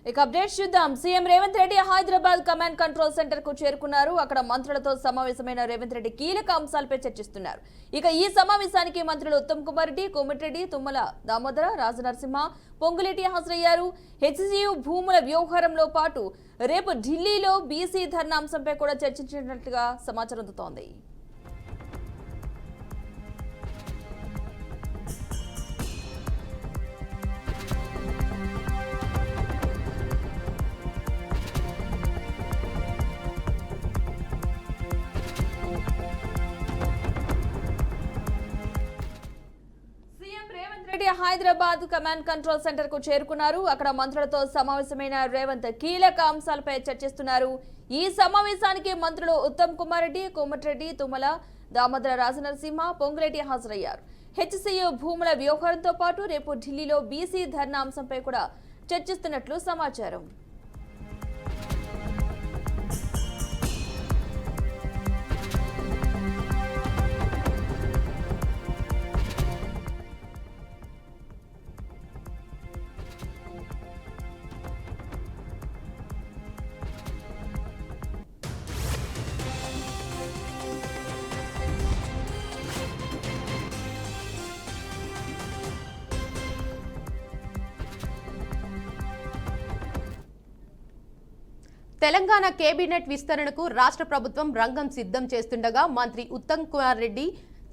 ఇక అప్డేట్స్ చూద్దాం. CM Revanth Reddy Hyderabad command control centre కు చేరుకున్నారు. అక్కడ మంత్రులతో సమావేశమైన రేవంత్ రెడ్డి కీలక అంశాలపై చర్చిస్తున్నారు. ఇక ఈ సమావేశానికి మంత్రులు ఉత్తమ్ కుమార్ రెడ్డి, కోమటిరెడ్డి, తుమ్మల దామోదర, రాజనరసింహ, పొంగులేటి హాజరయ్యారు. హెచ్సియు భూముల వ్యవహారంలో పాటు రేపు ఢిల్లీలో బీసీ ధర్నా అంశంపై కూడా చర్చించినట్లుగా సమాచారం అందుతోంది. హైదరాబాద్ కమాండ్ కంట్రోల్ సెంటర్ కు చేరుకున్నారు. అక్కడ మంత్రులతో సమావేశమైన రేవంత్ కీలక అంశాలపై చర్చిస్తున్నారు. ఈ సమావేశానికి మంత్రులు ఉత్తమ్ కుమార్ రెడ్డి, కోమటిరెడ్డి, తుమ్మల దామోదర, రాజనరసింహ, పొంగులేటి హాజరయ్యారు. హెచ్సియు భూముల వ్యవహారంతో పాటు రేపు ఢిల్లీలో బీసీ ధర్నా అంశంపై కూడా చర్చిస్తున్నట్లు సమాచారం. తెలంగాణ కేబినెట్ విస్తరణకు రాష్ట్ర ప్రభుత్వం రంగం సిద్ధం చేస్తుండగా మంత్రి ఉత్తమ్ కుమార్ రెడ్డి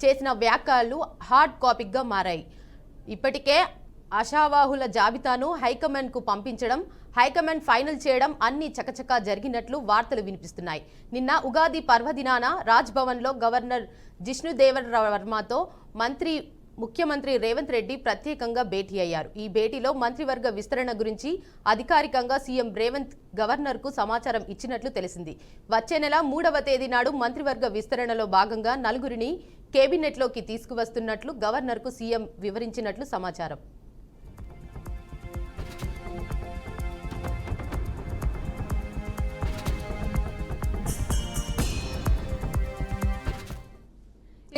చేసిన వ్యాఖ్యలు హాట్ టాపిక్ గా మారాయి. ఇప్పటికే ఆశావాహుల జాబితాను హైకమాండ్ కు పంపించడం, హైకమాండ్ ఫైనల్ చేయడం అన్ని చకచకా జరిగినట్లు వార్తలు వినిపిస్తున్నాయి. నిన్న ఉగాది పర్వదినాన రాజ్ భవన్ లో గవర్నర్ జిష్ణుదేవర్ వర్మతో ముఖ్యమంత్రి రేవంత్ రెడ్డి ప్రత్యేకంగా భేటీ అయ్యారు. ఈ భేటీలో మంత్రివర్గ విస్తరణ గురించి అధికారికంగా సీఎం రేవంత్ గవర్నర్కు సమాచారం ఇచ్చినట్లు తెలిసింది. వచ్చే నెల 3వ తేదీ నాడు మంత్రివర్గ విస్తరణలో భాగంగా 4గురిని కేబినెట్లోకి తీసుకువస్తున్నట్లు గవర్నర్కు సీఎం వివరించినట్లు సమాచారం.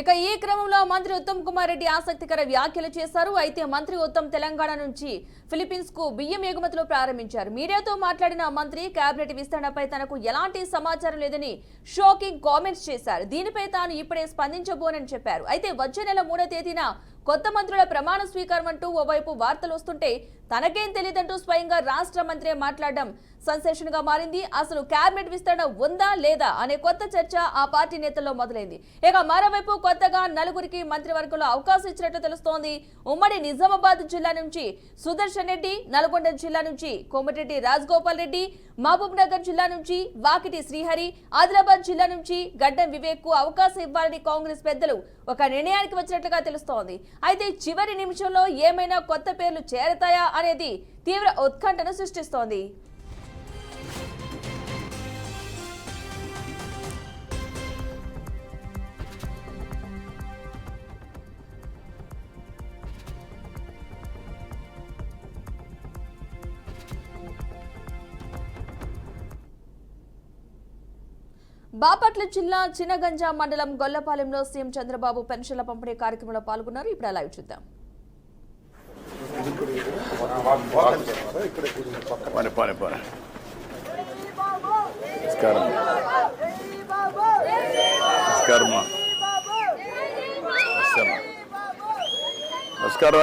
ఇక ఈ క్రమంలో మంత్రి ఉత్తమ్ కుమార్ రెడ్డి ఆసక్తికర వ్యాఖ్యలు చేశారు. అయితే మంత్రి ఉత్తమ్ తెలంగాణ నుంచి ఫిలిప్పీన్స్ కు బియ్యం ఎగుమతులు ప్రారంభించారు. మీడియాతో మాట్లాడిన మంత్రి కేబినెట్ విస్తరణపై తనకు ఎలాంటి సమాచారం లేదని షాకింగ్ కామెంట్స్ చేశారు. దీనిపై తాను ఇప్పుడే స్పందించబోనని చెప్పారు. అయితే వచ్చే నెల 3వ తేదీన కొత్త మంత్రుల ప్రమాణ స్వీకారం అంటూ ఓవైపు వార్తలు వస్తుంటే తనకేం తెలియదంటూ స్వయంగా రాష్ట్ర మంత్రి మాట్లాడడం సెన్సేషన్ గా మారింది. అసలు కేబినెట్ విస్తరణ ఉందా లేదా అనే కొత్త చర్చ ఆ పార్టీ నేతల్లో మొదలైంది. ఇక మరోవైపు కొత్తగా 4గురికి మంత్రివర్గంలో అవకాశం ఇచ్చినట్లు తెలుస్తోంది. ఉమ్మడి నిజామాబాద్ జిల్లా నుంచి సుదర్శన్ రెడ్డి, నల్గొండ జిల్లా నుంచి కోమటిరెడ్డి రాజగోపాల్ రెడ్డి, మహబూబ్ నగర్ జిల్లా నుంచి వాకిటి శ్రీహరి, ఆదిలాబాద్ జిల్లా నుంచి గడ్డం వివేక్ కు అవకాశం ఇవ్వాలని కాంగ్రెస్ పెద్దలు ఒక నిర్ణయానికి వచ్చినట్లుగా తెలుస్తోంది. అయితే చివరి నిమిషంలో ఏమైనా కొత్త పేర్లు చేరతాయా అనేది తీవ్ర ఉత్కంఠను సృష్టిస్తోంది. బాపట్ల జిల్లా చినగంజా మండలం గొల్లపాలెంలో సీఎం చంద్రబాబు పెన్షన్ల పంపిణీ కార్యక్రమంలో పాల్గొన్నారు. ఇప్పుడు లైవ్ చూద్దాం. నమస్కారం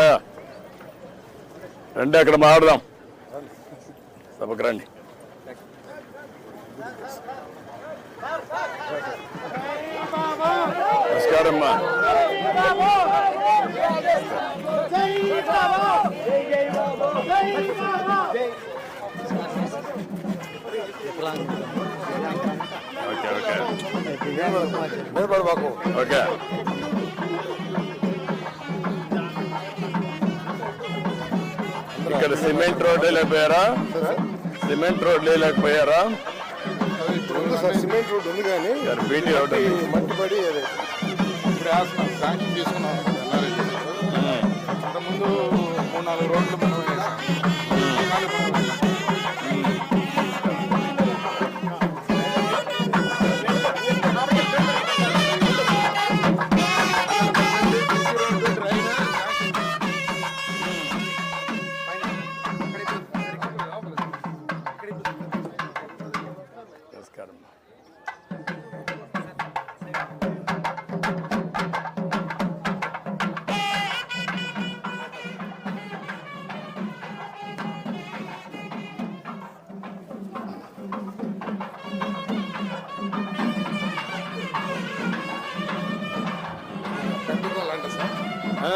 రండి, అక్కడ మాట్లాడదాం. సభకు రండి. నమస్కారం అమ్మా. ఓకే ఇక్కడ సిమెంట్ రోడ్ లేకపోయారా? సిమెంట్ రోడ్ లేకపోయారా? సిమెంట్ రోడ్ ఉంది కానీ బీటీ రోడ్ మట్టి పడి ఇప్పుడు వేస్తున్నాం. శాంక్షన్ తీసుకున్నాం. అంతకుముందు 3-4 రోడ్లు మనం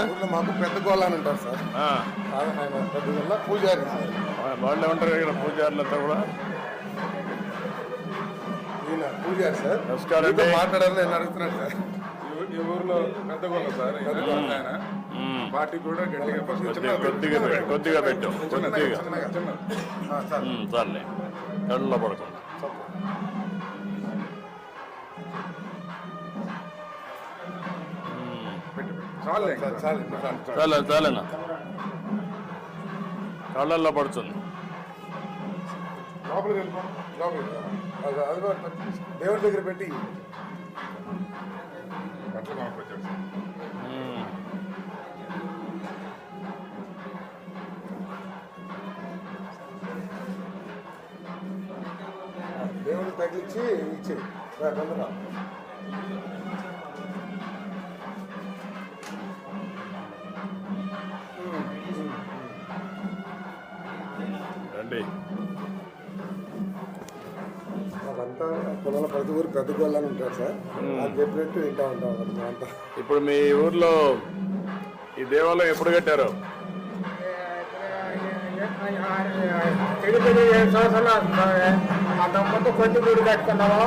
ఊర్లో మాకు పెద్ద గోళ్ళ అని ఉంటారు సార్. ఆయన పెద్ద గోళ్ళ పూజారి సార్. వాళ్ళే ఉంటారు ఇక్కడ పూజారులంతా కూడా. ఈయన పూజారి సార్. నమస్కారం అండి. మాట్లాడాలని నేను అడుగుతున్నాను సార్. ఈ ఊర్లో పెద్ద గొల్ల సార్ ఆయన పార్టీ కూడా గట్టిగా కొద్దిగా పెట్టు కొద్దిగా సార్ చాలే కళ్ళలో పడుతుంది. చాలేనా కళ్ళల్లో పడుతుంది. లోపలికి వెళ్ళిపో. లోపలికి అది కూడా దేవుడి దగ్గర పెట్టి బట్టలు కొనుక్కొచ్చారు సార్. దేవుడికి తగిలిచ్చి ఇచ్చి తొందరగా. రండి. మాకంతా పొలాల ప్రతి ఊరు పెద్ద గోళ్ళని ఉంటారు సార్. అది చెప్పినట్టు వింటా ఉంటాం అంతా. ఇప్పుడు మీ ఊర్లో ఈ దేవాలయం ఎప్పుడు కట్టారు? తిరుపతి 7 సంవత్సరాలు అవుతుంది. అంతకుముందు కొద్ది గుడి కట్టుకున్నాము.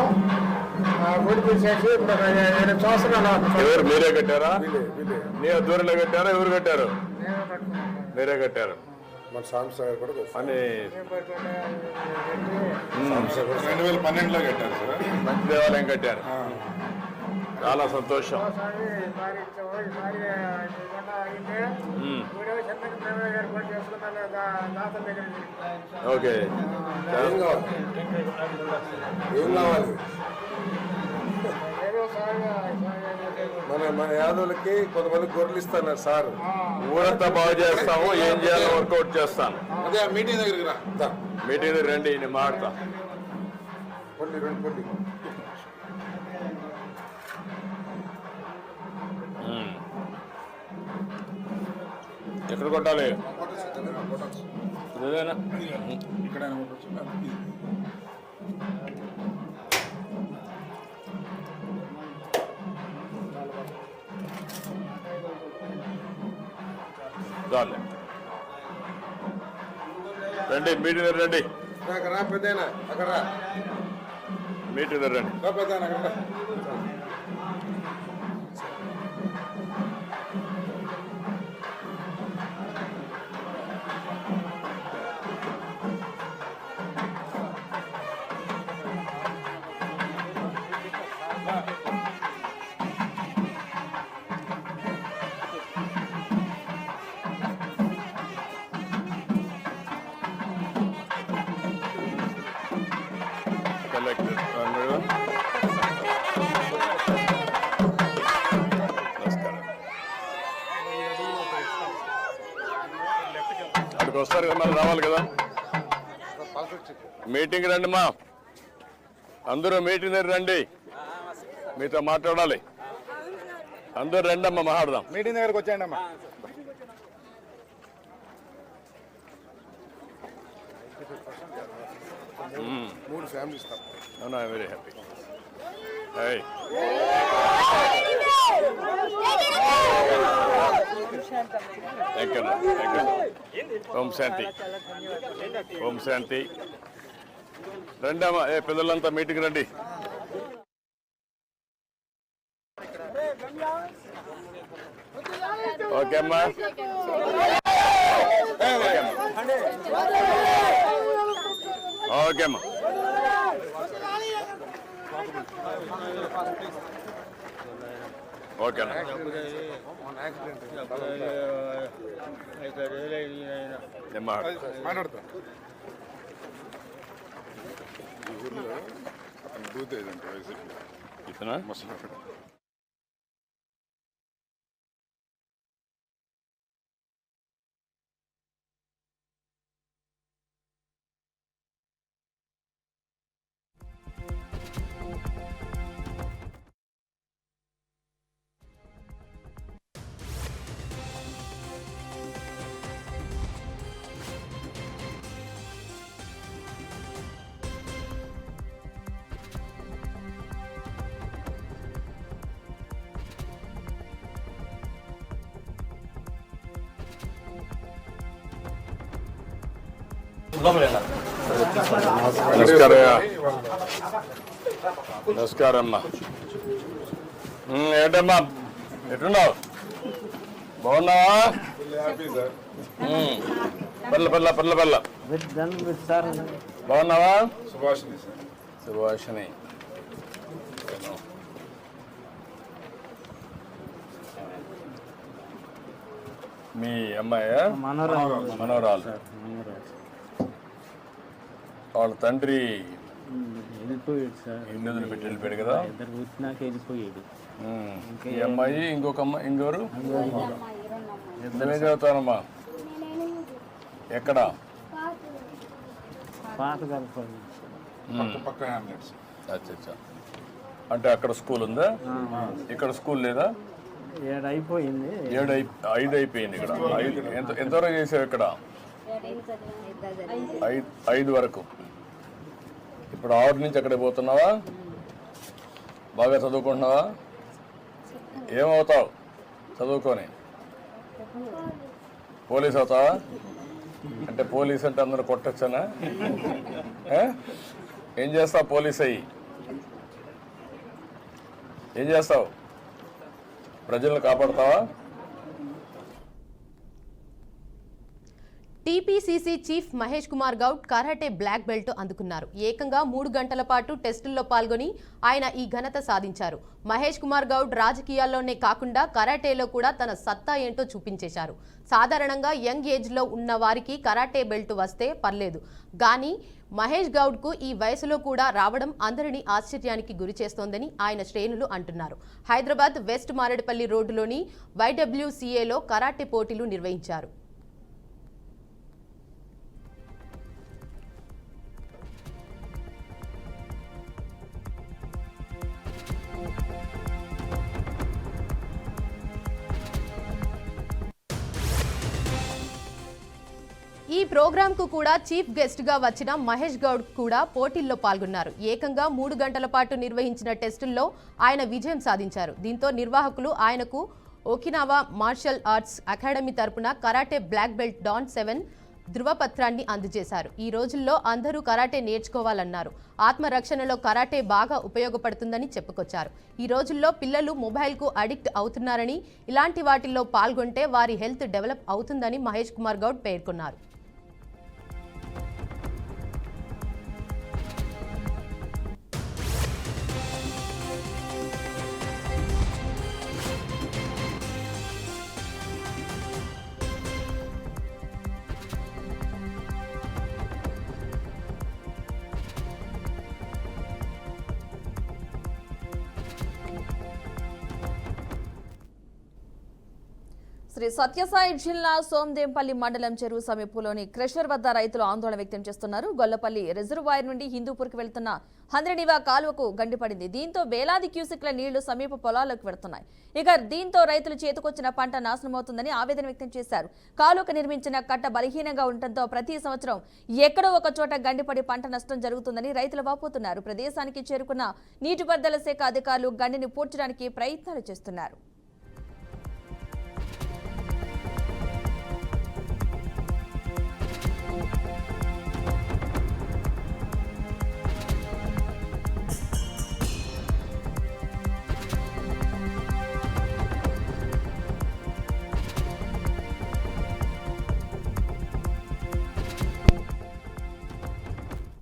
గుడి తీసేసి ఇప్పుడు 7 సంవత్సరాలు అవుతుంది. ఎవరు మీరే కట్టారా? వీలే నీ దూరంలో కట్టారా? ఎవరు కట్టారు? మీరే కట్టారు మన సాంబశివరావు కూడా అని 2012లో కట్టారు సార్. మంచి దేవాలయం కట్టారు. చాలా సంతోషం. ఓకే ఏం కావాలి? ఏం కావాలి? మన యాదవులకి కొంతమంది గొర్రెలు ఇస్తున్నారు సార్. ఊరంతా బాగు చేస్తాము. ఏం చేయాలో వర్కౌట్ చేస్తాను. అదే మీటింగ్ దగ్గరికి రా. మీటింగ్ రండి, నేను మాట్లాడతా. పొండి రెండు పొండి. ఎక్కడ కొట్టాలి? ఇదేనా? ఇక్కడ చాలే రండి, మీటింగ్ దగ్గర రండి. రా పెద్దయినా అక్కడ రా. మీటింగ్ దగ్గర రండి. పెద్దయినా అక్కడ రా. కలెక్టర్ నమస్కారం. అక్కడికి వస్తారు కదా, మళ్ళీ రావాలి కదా. మీటింగ్ రండి మా అందరూ. మీటింగ్ దగ్గర రండి, మీతో మాట్లాడాలి. అందరూ రండి అమ్మా, మాట్లాడదాం. మీటింగ్ దగ్గరకు వచ్చాయండి అమ్మా. మూడు ఫ్యామిలీ ఇస్తాం. అవునా, వెరీ హ్యాపీ. ఓం శాంతి, ఓం శాంతి. రండి అమ్మా, పిల్లలంతా మీటింగ్ రండి. ఓకే అమ్మా. ఓకే అమ్మా. ఓకే అన్న. మాట్లాడతాం. ఈ ఊర్లో బూత్ ఏదంటే వైసీపీ ఇతనా? ముసలి నమస్కారం అమ్మా. ఏంటమ్మా ఎట్టున్నావు? బాగున్నావా? Happy sir. పల్ల బాగున్నావా? సుభాషిణి సార్. సుభాషిణి మీ అమ్మాయా? మనవరాలు. వాళ్ళ తండ్రి వెళ్ళిపోయాడు సార్. ఇల్లు వదిలిపెట్టి వెళ్ళిపోయాడు కదా. ఇద్దరు పుట్టినాక వెళ్ళిపోయాడు. ఈ అమ్మాయి ఇంకొక అమ్మాయి ఇంకెవరు? ఎంతమే చదువుతానమ్మా? ఎక్కడ? పాత కలపాలి. పక్క హ్యామ్లెట్స్. అచ్చా. అంటే అక్కడ స్కూల్ ఉందా? ఇక్కడ స్కూల్ లేదా? 7 అయిపోయింది. 5 అయిపోయింది ఇక్కడ. ఎంతవరకు చేసావు ఇక్కడ? 5 వరకు. ఇప్పుడు 6 నుంచి అక్కడికి పోతున్నావా? బాగా చదువుకుంటున్నావా? ఏమవుతావు చదువుకొని? పోలీస్ అవుతావా? అంటే పోలీస్ అంటే అందరూ కొట్టచ్చనా? ఏం చేస్తావు పోలీస్ అయ్యి? ఏం చేస్తావు? ప్రజలను కాపాడతావా? TPCC chief Mahesh Kumar Goud karate black belt అందుకున్నారు. ఏకంగా 3 గంటల పాటు టెస్టుల్లో పాల్గొని ఆయన ఈ ఘనత సాధించారు. మహేష్ కుమార్ గౌడ్ రాజకీయాల్లోనే కాకుండా కరాటేలో కూడా తన సత్తా ఏంటో చూపించేశారు. సాధారణంగా యంగ్ ఏజ్లో ఉన్న వారికి కరాటే బెల్ట్ వస్తే పర్లేదు, కానీ మహేష్ గౌడ్కు ఈ వయసులో కూడా రావడం అందరినీ ఆశ్చర్యానికి గురి చేస్తోందని ఆయన శ్రేణులు అంటున్నారు. హైదరాబాద్ వెస్ట్ మారేడుపల్లి రోడ్డులోని YWCAలో కరాటే పోటీలు నిర్వహించారు. ఈ ప్రోగ్రామ్ కు కూడా చీఫ్ గెస్ట్ గా వచ్చిన మహేష్ గౌడ్ కూడా పోటీల్లో పాల్గొన్నారు. ఏకంగా 3 గంటల పాటు నిర్వహించిన టెస్టుల్లో ఆయన విజయం సాధించారు. దీంతో నిర్వాహకులు ఆయనకు ఓకినావా మార్షల్ ఆర్ట్స్ అకాడమీ తరపున కరాటే బ్లాక్ బెల్ట్ డాన్ 7 ధృవపత్రాన్ని అందజేశారు. ఈ రోజుల్లో అందరూ కరాటే నేర్చుకోవాలన్నారు. ఆత్మరక్షణలో కరాటే బాగా ఉపయోగపడుతుందని చెప్పుకొచ్చారు. ఈ రోజుల్లో పిల్లలు మొబైల్కు అడిక్ట్ అవుతున్నారని, ఇలాంటి వాటిల్లో పాల్గొంటే వారి హెల్త్ డెవలప్ అవుతుందని మహేష్ కుమార్ గౌడ్ పేర్కొన్నారు. శ్రీ సత్యసాయి జిల్లా సోమదేంపల్లి మండలం చెరువు సమీపంలోని క్రషర్ వద్ద రైతులు ఆందోళన వ్యక్తం చేస్తున్నారు. గొల్లపల్లి రిజర్వాయర్ నుండి హిందూపూర్కి వెళ్తున్న హంద్రనివా కాలువకు గండిపడింది. దీంతో వేలాది క్యూసెక్ల నీళ్లు సమీప పొలాలకు వెడుతున్నాయి. ఇక దీంతో రైతులు చేతికొచ్చిన పంట నాశనమవుతుందని ఆవేదన వ్యక్తం చేశారు. కాలువకు నిర్మించిన కట్ట బలహీనంగా ఉండటంతో ప్రతి సంవత్సరం ఎక్కడో ఒక చోట గండిపడి పంట నష్టం జరుగుతుందని రైతులు వాపోతున్నారు. ప్రదేశానికి చేరుకున్న నీటిపారుదల శాఖ అధికారులు గండిని పూడ్చడానికి ప్రయత్నాలు చేస్తున్నారు.